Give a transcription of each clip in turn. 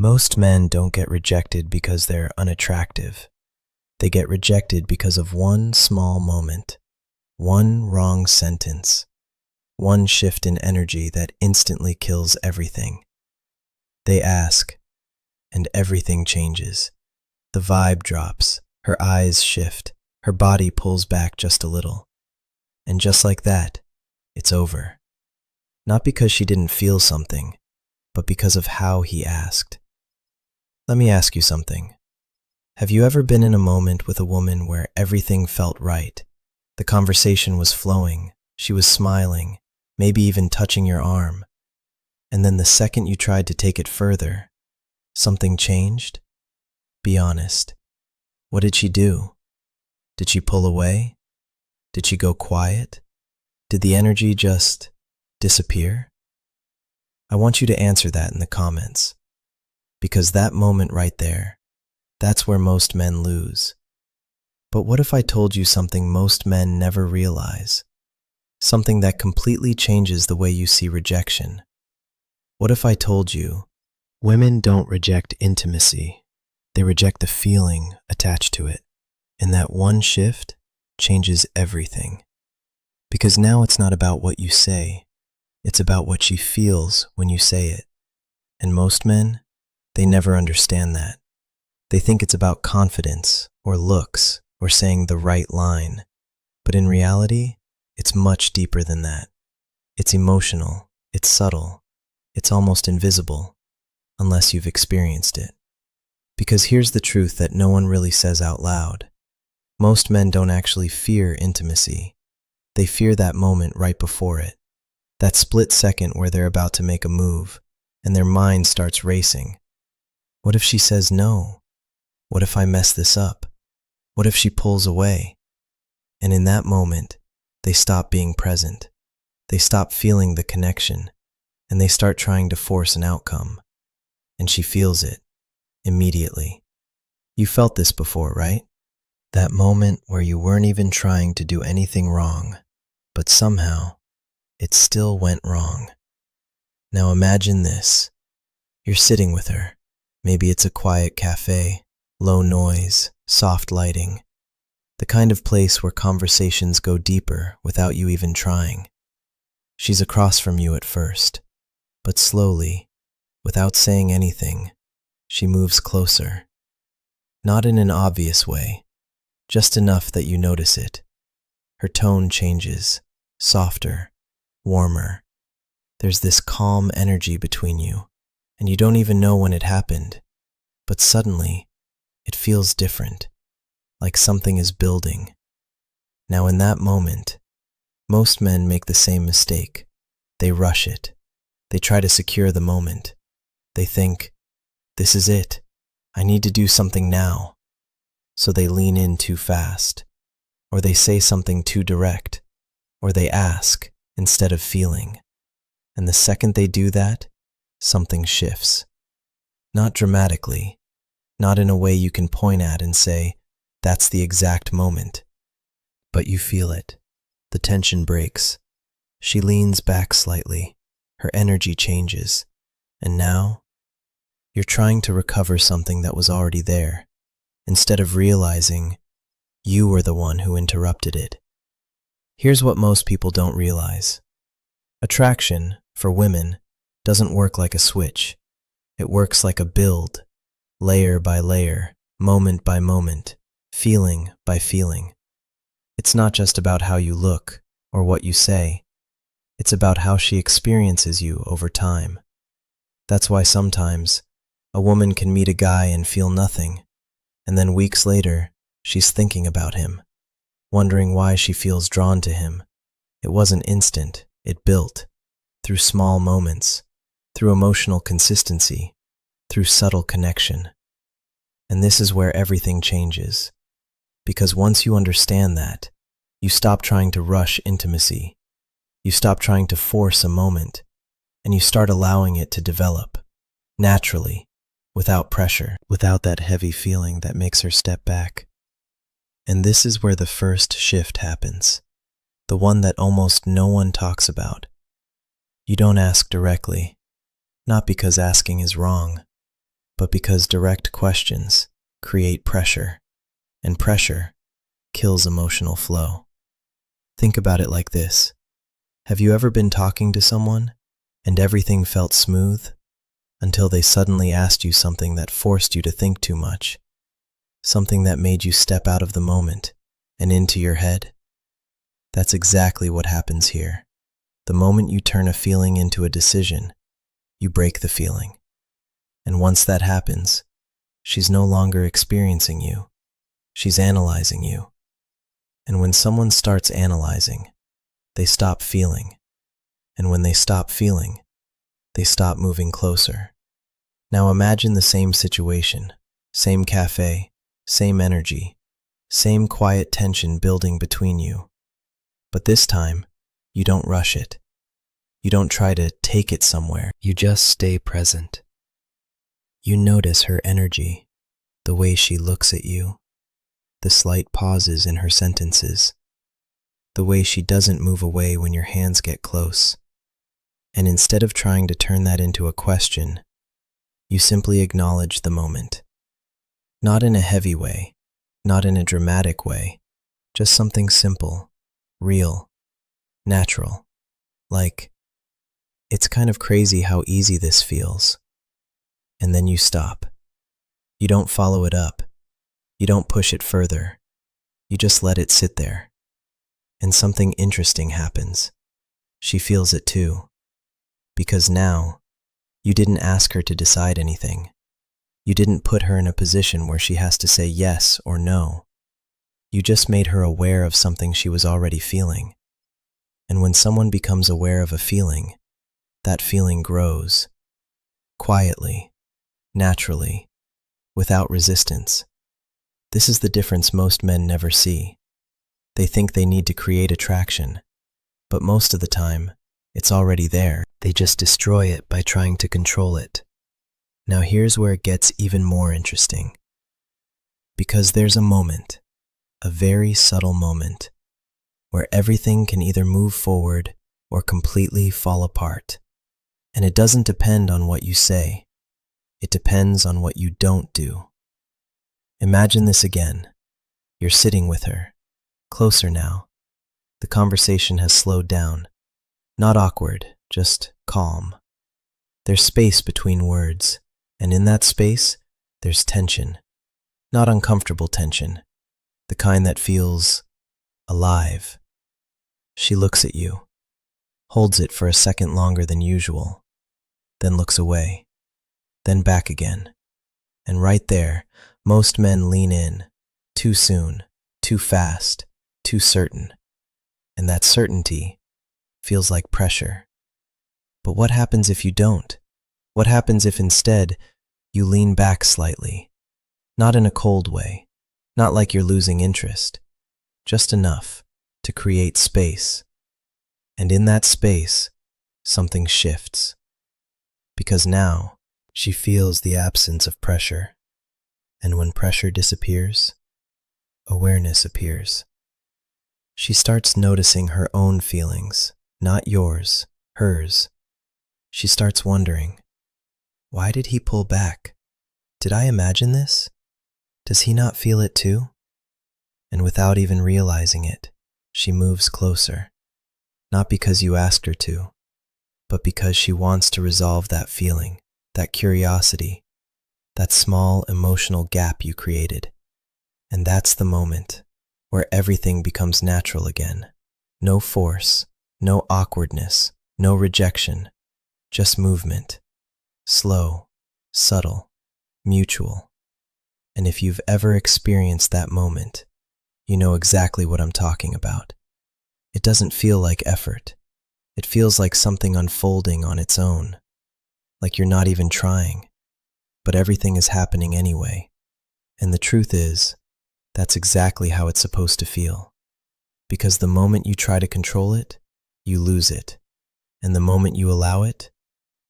Most men don't get rejected because they're unattractive. They get rejected because of one small moment, one wrong sentence, one shift in energy that instantly kills everything. They ask, and everything changes. The vibe drops, her eyes shift, her body pulls back just a little. And just like that, it's over. Not because she didn't feel something, but because of how he asked. Let me ask you something. Have you ever been in a moment with a woman where everything felt right? The conversation was flowing, she was smiling, maybe even touching your arm. And then the second you tried to take it further, something changed? Be honest. What did she do? Did she pull away? Did she go quiet? Did the energy just disappear? I want you to answer that in the comments. Because that moment right there, that's where most men lose. But what if I told you something most men never realize? Something that completely changes the way you see rejection. What if I told you, women don't reject intimacy, they reject the feeling attached to it. And that one shift changes everything. Because now it's not about what you say, it's about what she feels when you say it. And most men, they never understand that. They think it's about confidence or looks or saying the right line. But in reality, it's much deeper than that. It's emotional, it's subtle, it's almost invisible, unless you've experienced it. Because here's the truth that no one really says out loud. Most men don't actually fear intimacy. They fear that moment right before it. That split second where they're about to make a move, and their mind starts racing. What if she says no? What if I mess this up? What if she pulls away? And in that moment, they stop being present. They stop feeling the connection, and they start trying to force an outcome. And she feels it, immediately. You felt this before, right? That moment where you weren't even trying to do anything wrong, but somehow, it still went wrong. Now imagine this. You're sitting with her. Maybe it's a quiet cafe, low noise, soft lighting. The kind of place where conversations go deeper without you even trying. She's across from you at first, but slowly, without saying anything, she moves closer. Not in an obvious way, just enough that you notice it. Her tone changes, softer, warmer. There's this calm energy between you, and you don't even know when it happened. But suddenly, it feels different, like something is building. Now in that moment, most men make the same mistake. They rush it. They try to secure the moment. They think, this is it. I need to do something now. So they lean in too fast, or they say something too direct, or they ask instead of feeling. And the second they do that, something shifts. Not dramatically, not in a way you can point at and say, that's the exact moment. But you feel it. The tension breaks. She leans back slightly. Her energy changes. And now, you're trying to recover something that was already there, instead of realizing you were the one who interrupted it. Here's what most people don't realize. Attraction, for women, doesn't work like a switch. It works like a build, layer by layer, moment by moment, feeling by feeling. It's not just about how you look or what you say. It's about how she experiences you over time. That's why sometimes a woman can meet a guy and feel nothing, and then weeks later, she's thinking about him, wondering why she feels drawn to him. It wasn't instant, it built, through small moments, through emotional consistency, through subtle connection. And this is where everything changes. Because once you understand that, you stop trying to rush intimacy. You stop trying to force a moment, and you start allowing it to develop, naturally, without pressure, without that heavy feeling that makes her step back. And this is where the first shift happens, the one that almost no one talks about. You don't ask directly, not because asking is wrong, but because direct questions create pressure, and pressure kills emotional flow. Think about it like this. Have you ever been talking to someone and everything felt smooth until they suddenly asked you something that forced you to think too much? Something that made you step out of the moment and into your head? That's exactly what happens here. The moment you turn a feeling into a decision, you break the feeling. And once that happens, she's no longer experiencing you. She's analyzing you. And when someone starts analyzing, they stop feeling. And when they stop feeling, they stop moving closer. Now imagine the same situation, same cafe, same energy, same quiet tension building between you. But this time, you don't rush it. You don't try to take it somewhere. You just stay present. You notice her energy, the way she looks at you, the slight pauses in her sentences, the way she doesn't move away when your hands get close. And instead of trying to turn that into a question, you simply acknowledge the moment. Not in a heavy way, not in a dramatic way, just something simple, real, natural. Like, it's kind of crazy how easy this feels. And then you stop. You don't follow it up. You don't push it further. You just let it sit there. And something interesting happens. She feels it too. Because now, you didn't ask her to decide anything. You didn't put her in a position where she has to say yes or no. You just made her aware of something she was already feeling. And when someone becomes aware of a feeling, that feeling grows. Quietly, naturally, without resistance. This is the difference most men never see. They think they need to create attraction, but most of the time, it's already there. They just destroy it by trying to control it. Now here's where it gets even more interesting. Because there's a moment, a very subtle moment, where everything can either move forward or completely fall apart. And it doesn't depend on what you say. It depends on what you don't do. Imagine this again. You're sitting with her, closer now. The conversation has slowed down. Not awkward, just calm. There's space between words, and in that space, there's tension. Not uncomfortable tension, the kind that feels alive. She looks at you, holds it for a second longer than usual, then looks away, then back again. And right there, most men lean in, too soon, too fast, too certain. And that certainty feels like pressure. But what happens if you don't? What happens if instead you lean back slightly? Not in a cold way, not like you're losing interest, just enough to create space. And in that space, something shifts. Because now she feels the absence of pressure. And when pressure disappears, awareness appears. She starts noticing her own feelings, not yours, hers. She starts wondering, why did he pull back? Did I imagine this? Does he not feel it too? And without even realizing it, she moves closer. Not because you asked her to, but because she wants to resolve that feeling, that curiosity, that small emotional gap you created. And that's the moment where everything becomes natural again. No force, no awkwardness, no rejection, just movement. Slow, subtle, mutual. And if you've ever experienced that moment, you know exactly what I'm talking about. It doesn't feel like effort. It feels like something unfolding on its own, like you're not even trying, but everything is happening anyway. And the truth is, that's exactly how it's supposed to feel. Because the moment you try to control it, you lose it. And the moment you allow it,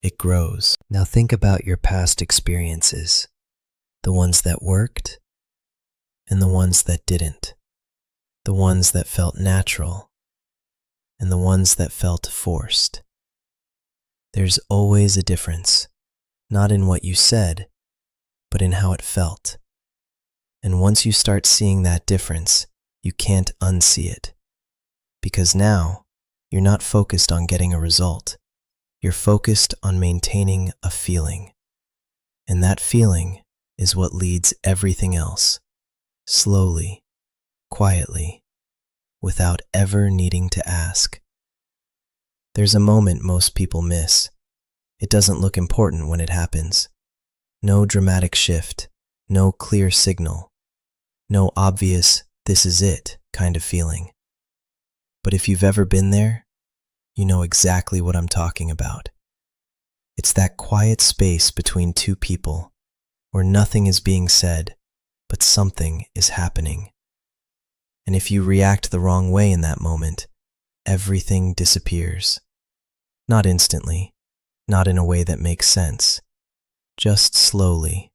it grows. Now think about your past experiences, the ones that worked and the ones that didn't, the ones that felt natural and the ones that felt forced. There's always a difference, not in what you said, but in how it felt. And once you start seeing that difference, you can't unsee it. Because now, you're not focused on getting a result. You're focused on maintaining a feeling. And that feeling is what leads everything else. Slowly, quietly, without ever needing to ask. There's a moment most people miss. It doesn't look important when it happens. No dramatic shift, no clear signal, no obvious, this is it kind of feeling. But if you've ever been there, you know exactly what I'm talking about. It's that quiet space between two people where nothing is being said, but something is happening. And if you react the wrong way in that moment, everything disappears. Not instantly, not in a way that makes sense, just slowly,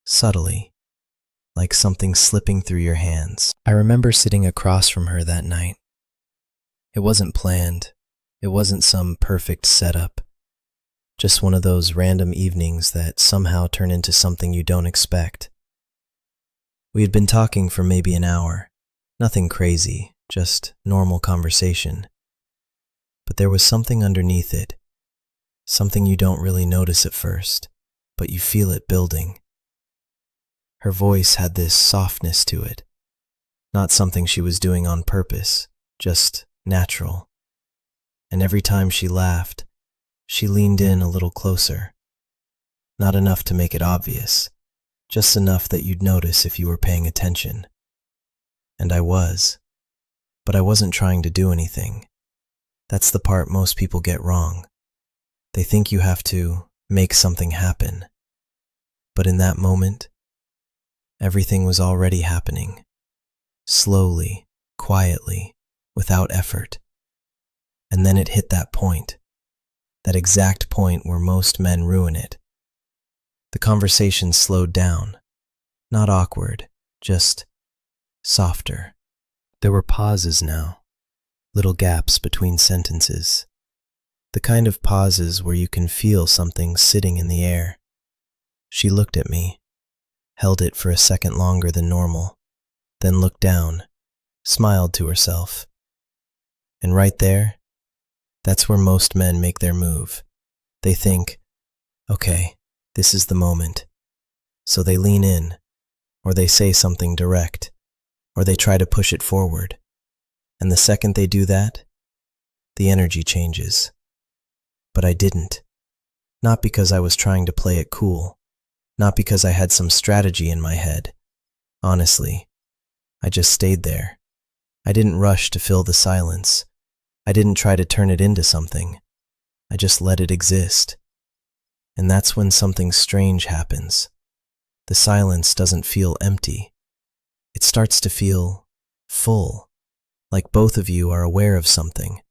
subtly, like something slipping through your hands. I remember sitting across from her that night. It wasn't planned. It wasn't some perfect setup. Just one of those random evenings that somehow turn into something you don't expect. We had been talking for maybe an hour. Nothing crazy, just normal conversation. But there was something underneath it. Something you don't really notice at first, but you feel it building. Her voice had this softness to it. Not something she was doing on purpose, just natural. And every time she laughed, she leaned in a little closer. Not enough to make it obvious, just enough that you'd notice if you were paying attention. And I was. But I wasn't trying to do anything. That's the part most people get wrong. They think you have to make something happen. But in that moment, everything was already happening. Slowly, quietly, without effort. And then it hit that point. That exact point where most men ruin it. The conversation slowed down. Not awkward, just softer. There were pauses now. Little gaps between sentences. The kind of pauses where you can feel something sitting in the air. She looked at me, held it for a second longer than normal, then looked down, smiled to herself. And right there, that's where most men make their move. They think, okay, this is the moment. So they lean in, or they say something direct, or they try to push it forward. And the second they do that, the energy changes. But I didn't. Not because I was trying to play it cool. Not because I had some strategy in my head. Honestly, I just stayed there. I didn't rush to fill the silence. I didn't try to turn it into something. I just let it exist. And that's when something strange happens. The silence doesn't feel empty. It starts to feel full, like both of you are aware of something,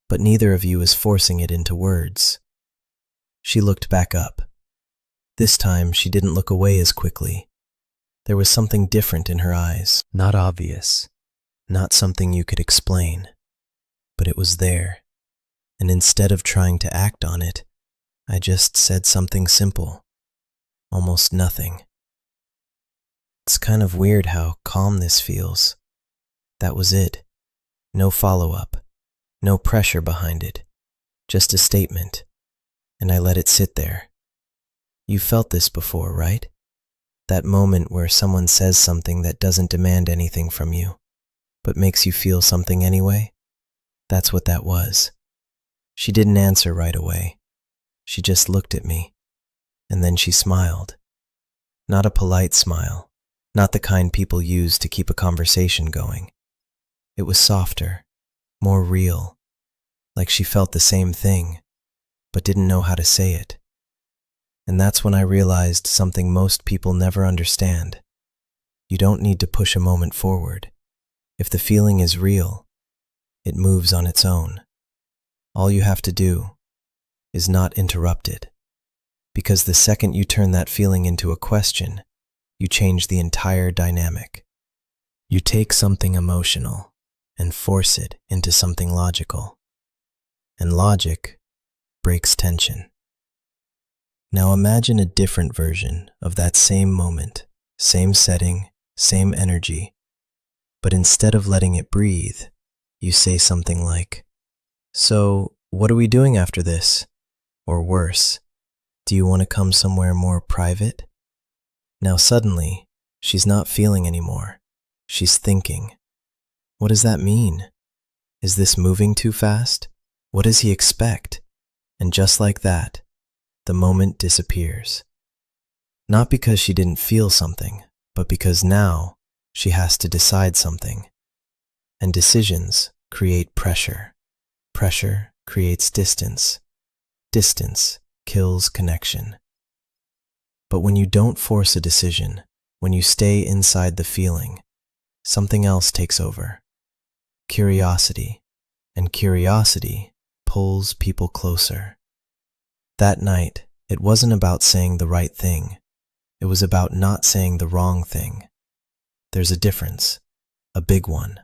but neither of you is forcing it into words. She looked back up. This time, she didn't look away as quickly. There was something different in her eyes, not obvious, not something you could explain, but it was there. And instead of trying to act on it, I just said something simple, almost nothing. It's kind of weird how calm this feels. That was it. No follow-up, no pressure behind it, just a statement, and I let it sit there. You felt this before, right? That moment where someone says something that doesn't demand anything from you, but makes you feel something anyway? That's what that was. She didn't answer right away. She just looked at me, and then she smiled. Not a polite smile, not the kind people use to keep a conversation going. It was softer, more real, like she felt the same thing, but didn't know how to say it. And that's when I realized something most people never understand. You don't need to push a moment forward. If the feeling is real, it moves on its own. All you have to do is not interrupt it. Because the second you turn that feeling into a question, you change the entire dynamic. You take something emotional and force it into something logical. And logic breaks tension. Now imagine a different version of that same moment, same setting, same energy, but instead of letting it breathe, you say something like, "So, what are we doing after this?" Or worse, "Do you want to come somewhere more private?" Now suddenly, she's not feeling anymore. She's thinking. What does that mean? Is this moving too fast? What does he expect? And just like that, the moment disappears. Not because she didn't feel something, but because now she has to decide something. And decisions create pressure. Pressure creates distance. Distance kills connection. But when you don't force a decision, when you stay inside the feeling, something else takes over. Curiosity. And curiosity pulls people closer. That night, it wasn't about saying the right thing. It was about not saying the wrong thing. There's a difference, a big one.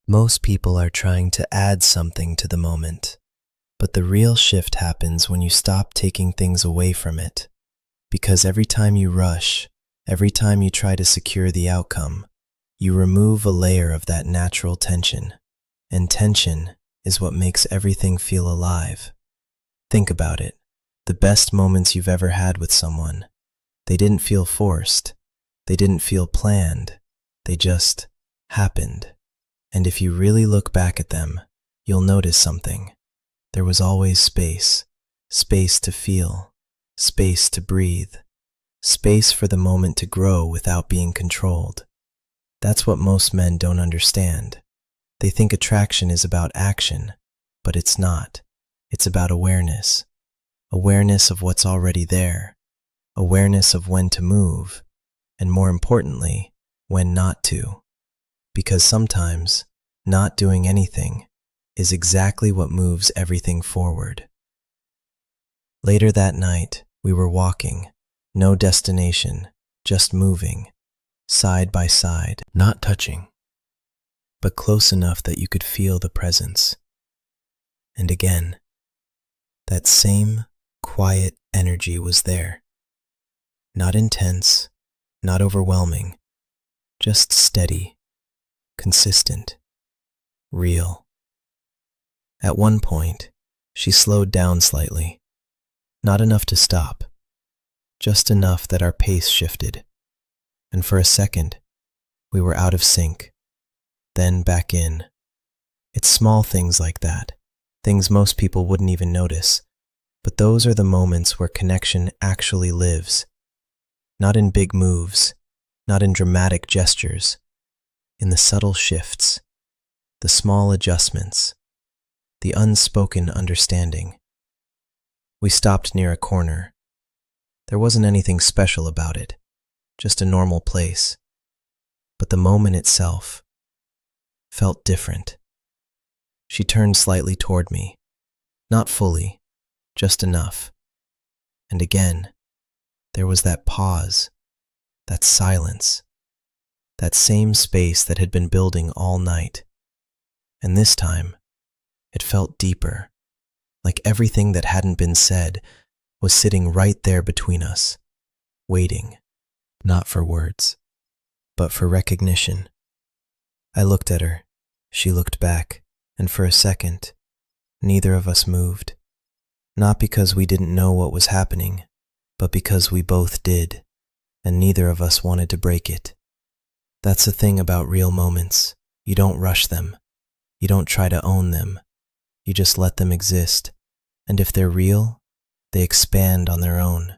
Most people are trying to add something to the moment, but the real shift happens when you stop taking things away from it. Because every time you rush, every time you try to secure the outcome, you remove a layer of that natural tension. And tension is what makes everything feel alive. Think about it. The best moments you've ever had with someone, they didn't feel forced. They didn't feel planned. They just happened. And if you really look back at them, you'll notice something. There was always space. Space to feel. Space to breathe. Space for the moment to grow without being controlled. That's what most men don't understand. They think attraction is about action, but it's not. It's about awareness. Awareness of what's already there. Awareness of when to move, and more importantly, when not to. Because sometimes, not doing anything is exactly what moves everything forward. Later that night, we were walking, no destination, just moving, side by side, not touching, but close enough that you could feel the presence. And again, that same quiet energy was there. Not intense, not overwhelming, just steady, consistent, real. At one point, she slowed down slightly, not enough to stop, just enough that our pace shifted. And for a second, we were out of sync, then back in. It's small things like that, things most people wouldn't even notice, but those are the moments where connection actually lives. Not in big moves, not in dramatic gestures, in the subtle shifts, the small adjustments, the unspoken understanding. We stopped near a corner. There wasn't anything special about it, just a normal place. But the moment itself felt different. She turned slightly toward me, not fully, just enough. And again, there was that pause, that silence, that same space that had been building all night. And this time, it felt deeper, like everything that hadn't been said was sitting right there between us, waiting, not for words, but for recognition. I looked at her, she looked back, and for a second, neither of us moved. Not because we didn't know what was happening, but because we both did, and neither of us wanted to break it. That's the thing about real moments. You don't rush them. You don't try to own them. You just let them exist. And if they're real, they expand on their own.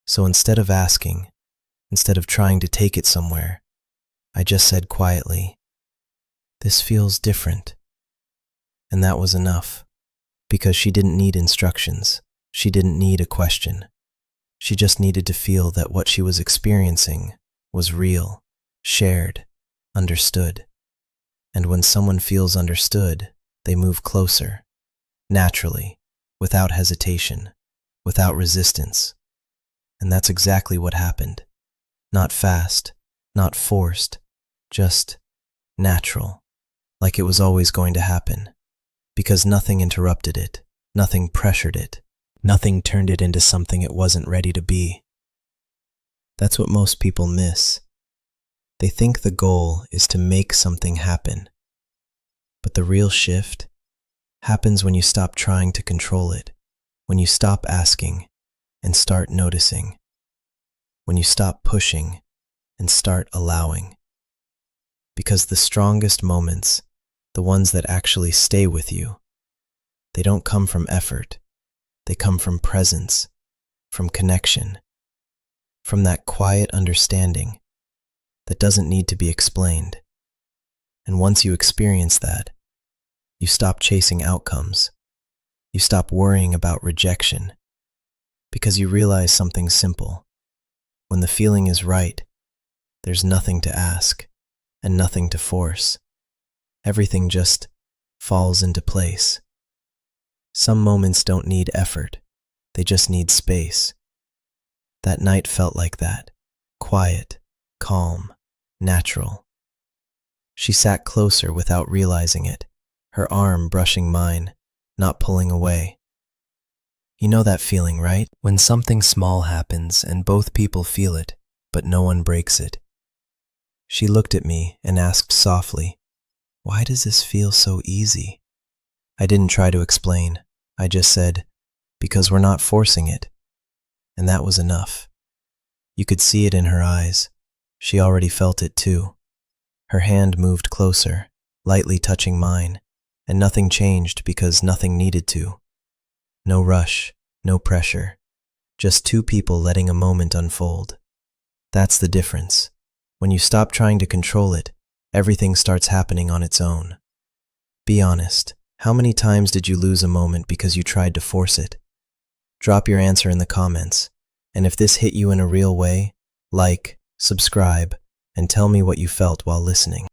So instead of asking, instead of trying to take it somewhere, I just said quietly, "This feels different." And that was enough, because she didn't need instructions. She didn't need a question. She just needed to feel that what she was experiencing was real, shared, understood. And when someone feels understood, they move closer, naturally, without hesitation, without resistance. And that's exactly what happened. Not fast, not forced, just natural, like it was always going to happen, because nothing interrupted it, nothing pressured it, Nothing turned it into something it wasn't ready to be. That's what most people miss. They think the goal is to make something happen. But the real shift happens when you stop trying to control it, when you stop asking and start noticing, when you stop pushing and start allowing. Because the strongest moments, the ones that actually stay with you, they don't come from effort. They come from presence, from connection, from that quiet understanding that doesn't need to be explained. And once you experience that, you stop chasing outcomes. You stop worrying about rejection, because you realize something simple. When the feeling is right, there's nothing to ask and nothing to force. Everything just falls into place. Some moments don't need effort. They just need space. That night felt like that. Quiet, calm, natural. She sat closer without realizing it, her arm brushing mine, not pulling away. You know that feeling, right? When something small happens and both people feel it, but no one breaks it. She looked at me and asked softly, "Why does this feel so easy?" I didn't try to explain. I just said, "Because we're not forcing it." And that was enough. You could see it in her eyes. She already felt it too. Her hand moved closer, lightly touching mine, and nothing changed because nothing needed to. No rush, no pressure, just two people letting a moment unfold. That's the difference. When you stop trying to control it, everything starts happening on its own. Be honest. How many times did you lose a moment because you tried to force it? Drop your answer in the comments. And if this hit you in a real way, like, subscribe, and tell me what you felt while listening.